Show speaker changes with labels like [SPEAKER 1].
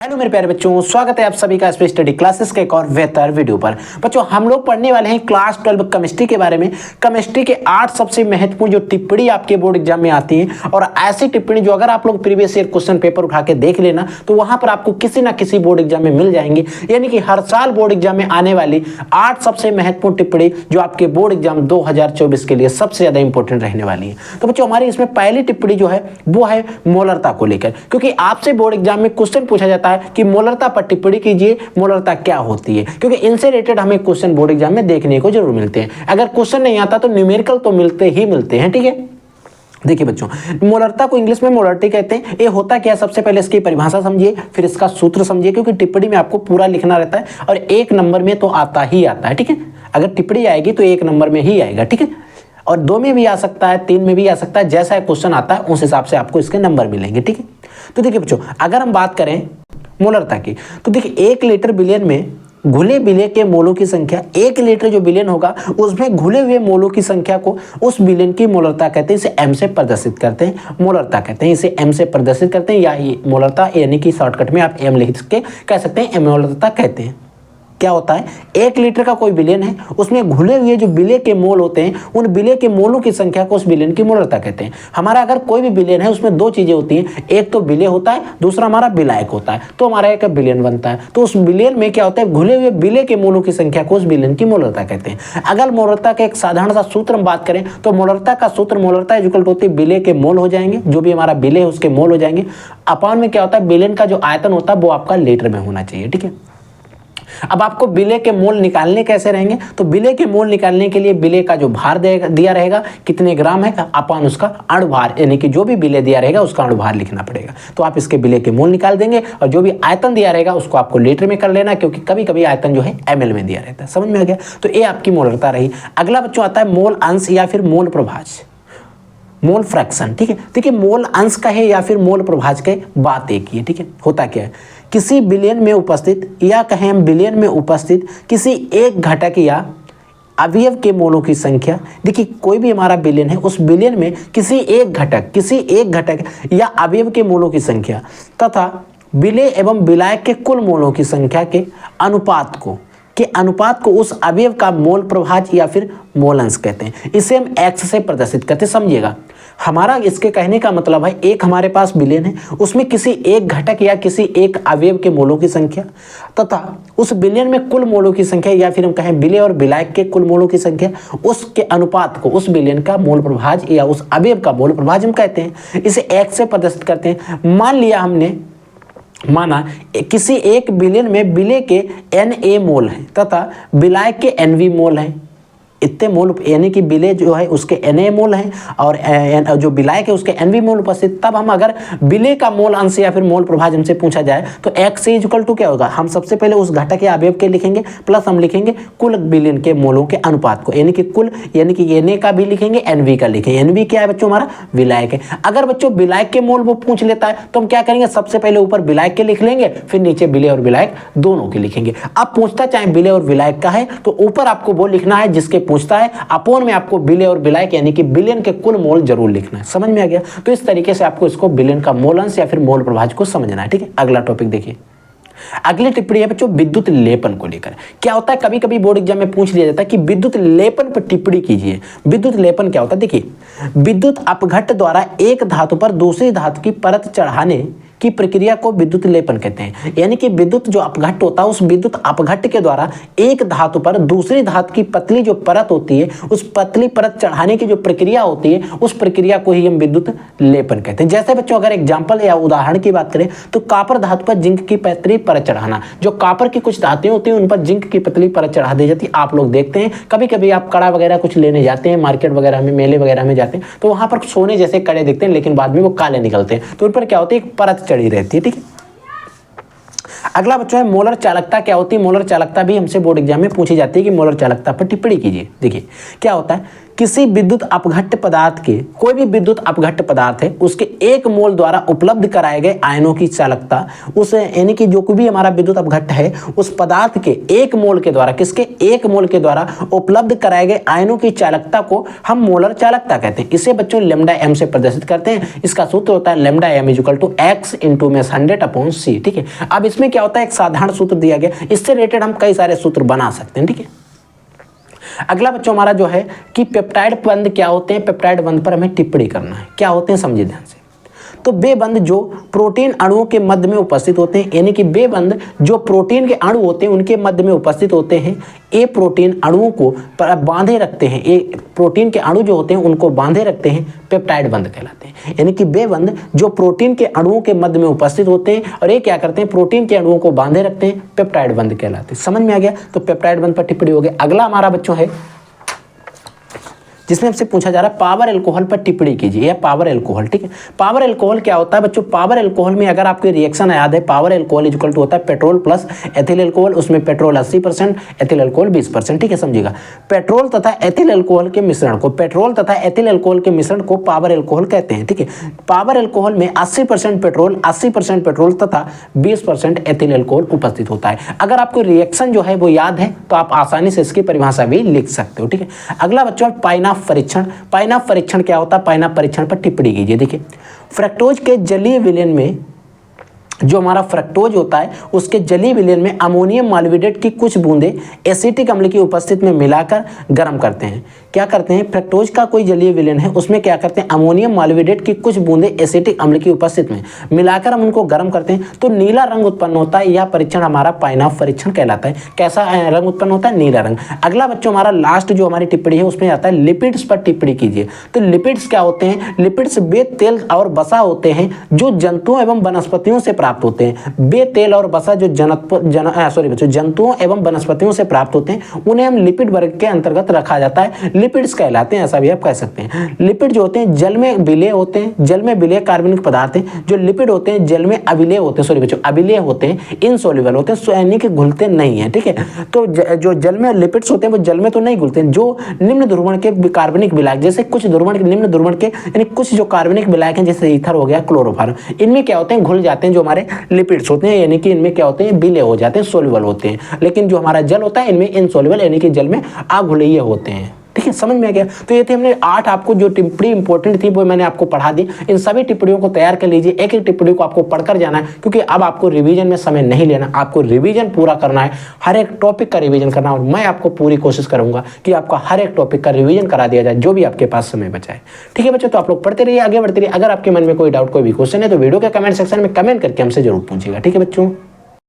[SPEAKER 1] Hello मेरे प्यारे बच्चों, स्वागत है आप सभी का स्पेस स्टडी क्लासेस के एक और बेहतर वीडियो पर। बच्चों हम लोग पढ़ने वाले हैं क्लास 12 केमिस्ट्री के बारे में। केमिस्ट्री के 8 सबसे महत्वपूर्ण जो टिप्पणी आपके बोर्ड एग्जाम में आती है, और ऐसी टिप्पणी जो अगर आप लोग प्रीवियस ईयर क्वेश्चन पेपर उठा के देख लेना तो वहां पर आपको किसी ना किसी बोर्ड एग्जाम में मिल जाएंगे। यानी कि हर साल बोर्ड एग्जाम में आने वाली 8 सबसे महत्वपूर्ण टिप्पणी जो आपके बोर्ड एग्जाम 2024 के लिए सबसे ज्यादा इंपॉर्टेंट रहने वाली है। तो बच्चों हमारी इसमें पहली टिप्पणी जो है वो है मोलरता को लेकर, क्योंकि आपसे बोर्ड एग्जाम में क्वेश्चन पूछा जाता है कि मोलरता पर टिप्पणी कीजिए, मोलरता क्या होती है, क्योंकि इनसे रिलेटेड हमें क्वेश्चन बोर्ड एग्जाम में देखने को जरूर मिलते हैं। अगर क्वेश्चन नहीं आता तो न्यूमेरिकल तो मिलते हैं। ठीक है, देखिए बच्चों, मोलरता को इंग्लिश में मोलरिटी कहते हैं। ये होता क्या है, सबसे पहले इसकी परिभाषा समझिए, फिर इसका सूत्र समझिए, क्योंकि टिप्पणी में आपको पूरा लिखना रहता है और 1 नंबर में तो आता ही आता है। ठीक है, अगर टिप्पणी आएगी तो 1 नंबर में ही आएगा। ठीक है, और 2 में भी आ सकता है, 3 में भी आ सकता है, जैसा क्वेश्चन आता है उस हिसाब से आपको इसके नंबर मिलेंगे। ठीक है, तो देखिए बच्चों, अगर हम बात करें मोलरता की तो देखिए 1 लीटर बिलियन में घुले बिले के मोलों की संख्या, 1 लीटर जो बिलियन होगा उसमें घुले हुए मोलों की संख्या को उस बिलियन की मोलरता कहते हैं। इसे एम से प्रदर्शित करते हैं, मोलरता कहते हैं। इसे एम से प्रदर्शित करते हैं, या मोलरता यानी कि शॉर्टकट में आप एम लिख के कह सकते हैं, मोलरता कहते हैं। क्या होता है, 1 लीटर का कोई बिलियन है, उसमें घुले हुए जो बिले के मोल होते हैं, उन बिले के मोलों की संख्या को उस बिलियन की मोलरता कहते हैं। हमारा अगर कोई भी बिलियन है उसमें 2 चीजें होती हैं, एक तो बिले होता है, दूसरा हमारा बिलायक होता है, तो हमारा एक बिलियन बनता है। तो उस बिलियन में क्या होता है, घुले हुए बिले के मोलों की संख्या को उस बिलियन की मोलरता कहते हैं। अगर मोलरता का एक साधारण सा सूत्र हम बात करें तो मोलरता का सूत्र, मोलरता इक्वल टू होती है बिले के मोल हो जाएंगे, जो भी हमारा बिले है उसके मोल हो जाएंगे, अपॉन में क्या होता है, बिलियन का जो आयतन होता है वो आपका लीटर में होना चाहिए। ठीक है, अब आपको बिले के मोल निकालने कैसे रहेंगे, तो बिले के मोल निकालने के लिए बिले का जो भार दिया रहेगा कितने ग्राम है, अपन उसका अणुभार, यानी कि जो भी बिले दिया रहेगा उसका अणुभार लिखना पड़ेगा। तो आप इसके बिले के मोल निकाल देंगे, और जो भी आयतन दिया रहेगा उसको आपको लीटर में कर लेना, क्योंकि कभी कभी आयतन जो है ml में दिया रहता है। समझ में आ गया, तो ये आपकी मोलरता रही। अगला बच्चों आता है मोल अंश या फिर मोल प्रभाज, मोल फ्रैक्शन। ठीक है, देखिए मोल अंश का है या फिर मोल प्रभाज के बात एक ही है। ठीक है, होता क्या है, किसी बिलियन में उपस्थित या कहें हम बिलियन में उपस्थित किसी एक घटक या अवयव के मोलों की संख्या। देखिए कोई भी हमारा बिलियन है, उस बिलियन में किसी एक घटक या अवयव के मोलों की संख्या तथा बिले एवं बिलायक के कुल मोलों की संख्या के अनुपात को उस अवयव का मोल प्रभाज या फिर मोल अंश कहते हैं। इसे हम x से प्रदर्शित करते, समझिएगा। हमारा इसके कहने का मतलब है, एक हमारे पास बिलियन है, उसमें किसी एक घटक या किसी एक अवयव के मोलों की संख्या तथा उस बिलियन में कुल मोलों की संख्या, या फिर हम कहें बिले और बिलायक के कुल मोलों की संख्या, उसके अनुपात को उस बिलियन का मोल प्रभाज या उस अवयव का मोल प्रभाज हम कहते हैं। इसे x से प्रदर्शित करते हैं। मान लिया हमने, माना किसी एक बिलियन में बिले के Na मोल हैं तथा बिलायक के Nv मोल हैं। इतने मोल, यानी कि बिले जो है उसके Na मोल हैं और जो बिलायक है उसके Nv मोल उपस्थित। तब हम अगर बिले का मोल अंश या फिर मोल प्रभाज हमसे पूछा जाए तो x इक्वल टू क्या होगा, हम सबसे पहले उस घटक या अवयव के लिखेंगे, प्लस हम लिखेंगे कुल बिलियन के मोलों के अनुपात को, यानी कि कुल, यानी कि Na का भी लिखेंगे, Nv का लिखेंगे। Nv क्या है बच्चों, हमारा विलायक है। अगर बच्चों बिलायक के मोल वो पूछ लेता है तो हम क्या करेंगे, सबसे पहले ऊपर बिलायक के लिख लेंगे, फिर नीचे बिले और विलायक दोनों के लिखेंगे। अब पूछता चाहे बिले और विलायक का है तो ऊपर आपको वो लिखना है जिसके पूछता है, अपोन में आपको बिले और बिलायक यानी कि बिलियन के कुल मोल जरूर लिखना है। समझ में आ गया, तो इस तरीके से आपको इसको बिलियन का मोल अंश या फिर मोल प्रभाज को समझना है। ठीक है, अगला टॉपिक देखिए। अगली टिप्पणी है बच्चों विद्युत लेपन को लेकर। क्या होता है, कभी कभी बोर्ड एग्जाम में पूछ लिया जाता है कि विद्युत लेपन पर टिप्पणी कीजिए। विद्युत लेपन क्या होता है, देखिए विद्युत अपघट्ट द्वारा एक धातु पर दूसरी धातु की परत चढ़ाने की प्रक्रिया को विद्युत लेपन कहते हैं। यानी कि विद्युत जो अपघट्ट होता है, उस विद्युत अपघट्ट के द्वारा एक धातु पर दूसरी धातु की पतली जो परत होती है, उस पतली परत चढ़ाने की जो प्रक्रिया होती है, उस प्रक्रिया को ही हम विद्युत लेपन कहते हैं। जैसे बच्चों अगर एग्जाम्पल या उदाहरण की बात करें तो कापर धातु पर जिंक की पतली परत चढ़ाना। जो कापर की कुछ धातुएं होती हैं उन पर जिंक की पतली परत चढ़ा दी जाती है। आप लोग देखते हैं कभी कभी आप कड़ा वगैरह कुछ लेने जाते हैं, मार्केट वगैरह में, मेले वगैरह में जाते हैं, तो वहां पर सोने जैसे कड़े दिखते हैं, लेकिन बाद में वो काले निकलते हैं। तो उन पर क्या होती है, एक परत चढ़ी रहती है। ठीक है, अगला बच्चों है मोलर चालकता। क्या होती है, मोलर चालकता भी हमसे बोर्ड एग्जाम में पूछी जाती है कि मोलर चालकता पर टिप्पणी कीजिए। देखिए क्या होता है किसी विद्युत अपघट्य पदार्थ के, कोई भी विद्युत अपघट्य पदार्थ है उसके 1 मोल द्वारा उपलब्ध कराए गए आयनों की चालकता, उस यानी कि जो भी हमारा विद्युत अपघट्य है उस पदार्थ के 1 मोल के द्वारा, किसके 1 मोल के द्वारा उपलब्ध कराए गए आयनों की चालकता को हम मोलर चालकता कहते हैं। इसे बच्चों लैम्डा m से प्रदर्शित करते हैं। इसका सूत्र होता है लैम्डा m = x × में 100/c। ठीक है, अब इसमें क्या होता है, एक साधारण सूत्र दिया गया, इससे रिलेटेड हम कई सारे सूत्र बना सकते हैं। ठीक है, अगला बच्चों हमारा जो है कि पेप्टाइड बंध क्या होते हैं, पेप्टाइड बंध पर हमें टिप्पणी करना है। क्या होते हैं समझिए ध्यान से। तो वे बंध जो प्रोटीन अणुओं के मध्य में उपस्थित होते हैं, यानी कि वे बंध जो प्रोटीन के अणु होते हैं उनके मध्य में उपस्थित होते हैं, ये प्रोटीन अणुओं को बांधे रखते हैं, ये प्रोटीन के अणु जो होते हैं उनको बांधे रखते हैं, पेप्टाइड बंध कहलाते हैं। यानी कि वे बंध जो प्रोटीन के अणुओं के मध्य में उपस्थित होते हैं और ये क्या करते हैं, प्रोटीन के अणुओं को बांधे रखते हैं, पेप्टाइड बंध कहलाते हैं। समझ में आ गया, तो पेप्टाइड बंध पर टिप्पणी हो गई। अगला हमारा बच्चों है जिसमें हमसे पूछा जा रहा है पावर अल्कोहल पर टिप्पणी कीजिए, या पावर अल्कोहल। ठीक है, पावर अल्कोहल क्या होता है बच्चों, पावर अल्कोहल में अगर आपके रिएक्शन याद है, पावर अल्कोहल = होता है पेट्रोल प्लस एथिल अल्कोहल, उसमें पेट्रोल 80%, एथिल अल्कोहल 20%। ठीक है, समझिएगा। पेट्रोल तथा एथिल अल्कोहल के मिश्रण को, पेट्रोल तथा एथिल अल्कोहल के मिश्रण को पावर अल्कोहल कहते हैं। ठीक है, पावर अल्कोहल में 80% पेट्रोल तथा 20% एथिल अल्कोहल उपस्थित होता है। अगर आपको रिएक्शन जो है वो याद है तो आप आसानी से इसकी परिभाषा भी लिख सकते हो। ठीक है, अगला बच्चों पाइनाफ परीक्षण। पाइनाफ परीक्षण क्या होता है, पाइनाफ परीक्षण पर टिप्पणी कीजिए। देखिए, फ्रक्टोज के जलीय विलयन में, जो हमारा फ्रक्टोज होता है उसके जलीय विलयन में अमोनियम माल्विडेट की कुछ बूंदें एसिटिक अम्ल की उपस्थिति में मिलाकर गर्म करते हैं। क्या करते हैं, फ्रक्टोज का कोई जलीय विलयन है उसमें क्या करते हैं, अमोनियम माल्विडेट की कुछ बूंदें एसिटिक अम्ल की उपस्थिति में मिलाकर हम उनको गर्म करते हैं तो नीला रंग उत्पन्न होता है। यह परीक्षण हमारा पाइनाफ परीक्षण कहलाता है। कैसा रंग उत्पन्न होता है, नीला रंग। अगला बच्चों हमारा लास्ट जो हमारी टिप्पणी है उसमें आता है लिपिड्स पर टिप्पणी कीजिए। तो लिपिड्स क्या होते हैं, लिपिड्स वे तेल और वसा होते हैं जो जंतुओं एवं वनस्पतियों से प्राप्त होते हैं। वे तेल और वसा जो जंतुओं एवं वनस्पतियों से प्राप्त होते हैं उन्हें हम लिपिड वर्ग के अंतर्गत रखा जाता है, लिपिड्स कहलाते हैं, ऐसा भी आप कह सकते हैं। लिपिड जो होते हैं जल में विलेय होते हैं, जल में विलेय कार्बनिक पदार्थ हैं। जो लिपिड होते हैं जल में अविलेय होते हैं, अविलेय होते हैं, इनसोल्युबल होते हैं, यानी कि घुलते नहीं है। ठीक है, तो जो जल में लिपिड्स होते हैं वो जल में तो नहीं घुलते हैं। जो निम्न ध्रुवण के कार्बनिक विलायक, जैसे कुछ ध्रुवण निम्न ध्रुवण के यानी कुछ जो कार्बनिक विलायक हैं जैसे ईथर हो गया, क्लोरोफॉर्म, इनमें क्या होते हैं, घुल जाते हैं। जो हमारे लिपिड्स होते हैं यानी कि इनमें क्या होते हैं, विलेय हो जाते हैं, सोल्युबल होते हैं। लेकिन जो हमारा जल होता है इनमें इनसोल्युबल यानी कि जल में अघुलनीय होते हैं। ठीक है, समझ में आ गया। तो ये थे हमने 8 आपको जो टिप्पणी इंपॉर्टेंट थी वो मैंने आपको पढ़ा दी। इन सभी टिप्पणियों को तैयार कर लीजिए, एक एक टिप्पणी को आपको पढ़कर जाना है क्योंकि अब आपको रिवीजन में समय नहीं लेना, आपको रिवीजन पूरा करना है, हर एक टॉपिक का रिवीजन करना है। और मैं आपको पूरी कोशिश करूंगा कि आपका हर एक टॉपिक का रिवीजन करा दिया जाए जो भी आपके पास समय बचा है। ठीक है बच्चों, तो आप लोग पढ़ते रहिए, आगे बढ़ते रहिए। अगर आपके मन में कोई डाउट, कोई भी क्वेश्चन है तो वीडियो के कमेंट सेक्शन में कमेंट करके हमसे जरूर पूछिएगा। ठीक है बच्चों।